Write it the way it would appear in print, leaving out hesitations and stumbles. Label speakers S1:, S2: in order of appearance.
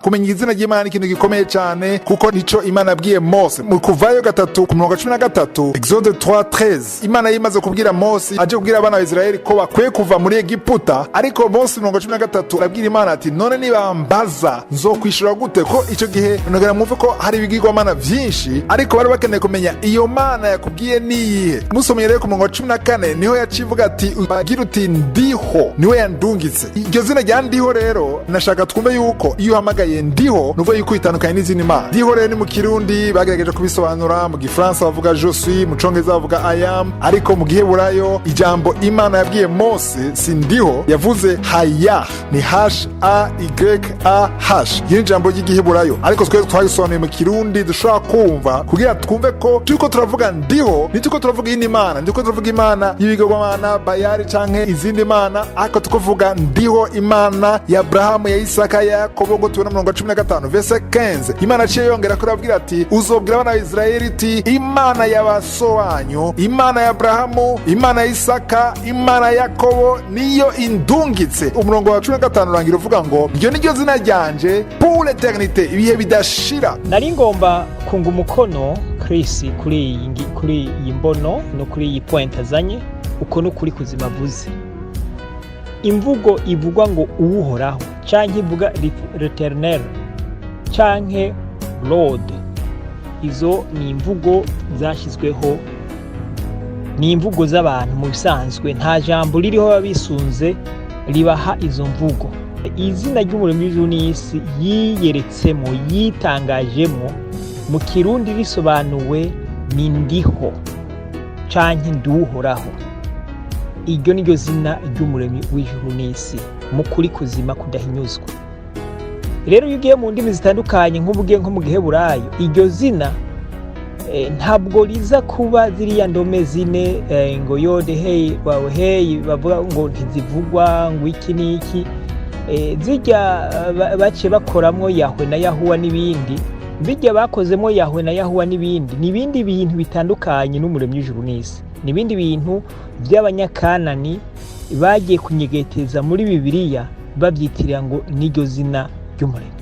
S1: kumenya izina ry'Imana ni ikintu gikomeye cyane kuko nico Imana yabwiye Mose mu Kuvayo 3:13 Exode 3:13 Imana yimaze kubwira Mose aje kubwira abana ba Israeli ko bakwiye kuva muri Egiputa, ariko Mose 13 arabwira Imana ati none nibambaza nzokwishura gute? Ko ico gihe nogera mwumve ko hari ibigirwamana vyinshi, ariko bari bakeneye kumenya iyo Mana yakubwiye niyihe. Musomye rero ku 14 niho yacivuga ati bagira uti ndiho niwe yandungitse. Iryo zina rya ndiho rero nashaka twumve yuko iyo uhamagaye ndiho nuvuga yuko itandukanye n'izindi Mana. Ndiho rero ni mu Kirundi bagerageje kubisobanura, mu Gifaransa bavuga je suis, mu Congereza bavuga I am, ariko mu Giheburayo ijambo Imana yabwiye Mose si ndiho, yavuze haya, ni H-A-Y-A-H. Iyo ijambo ry'Igiheburayo, ariko twese twagisobanuye mu Kirundi dushobora kumva kugira twumve ko turiko turavuga ndiho, nituko turavuga iyindi Mana, ndiko turavuga Imana y'ibigirwamana Bayali canke izindi Mana, ariko tukuvuga ndiho Imana ya Abrahamu, ya Isaka, ya Yakobo. Ngo tubona 15 verse 15 Imana ciye yongera kurabwira ati uzobwira abana ba Israeli iti Imana y'abaso wanyu, Imana ya Abrahamu, Imana ya Isaka, Imana ya Yakobo niyo indungitse. Umurongo wa 15 urangira uvuga ngo iryo niryo zina ryanje pour l'éternité, ibihe bidashira.
S2: Nari ngomba kunga umukono Chris kuri iyi mbono no kuri iyi point azanye, uko no kuri kuzima vuze. Imvugo ivugwa ngo uhoraho canke ivuga l'Eternel canke Lord, izo ni imvugo zashyizweho, ni imvugo z'abantu mu bisanzwe, nta jambo ririho babisunze ribaha izo mvugo. Izina ry'Umuremyi w'ijuru n'isi yiyeretsemo, yitangajemo, mu Kirundi risobanuwe ni ndiho canke nduhoraho. Iryo niryo zina ry'Umuremyi w'ijuru n'isi mu kuri kuzima kudahinyuzwa. Rero iyo ugiye mu ndimi zitandukanye nk'ubugiye nko mu Giheburayo, iryo zina ntabwo riza kuba ziriya ndome zine ngo yode hey wawe hey bavuga ngo ntizivugwa ngo iki n'iki, zijya bace bakoramo Yahwe na Yahuwa n'ibindi, bijya bakozemo Yahwe na Yahuwa n'ibindi bintu bitandukanye n'Umuremyi w'ijuru n'isi, n'ibindi bintu by'Abanyakanani bagiye kunyegeteza muri Bibiliya babyitirira ngo niryo zina ry'Umuremyi.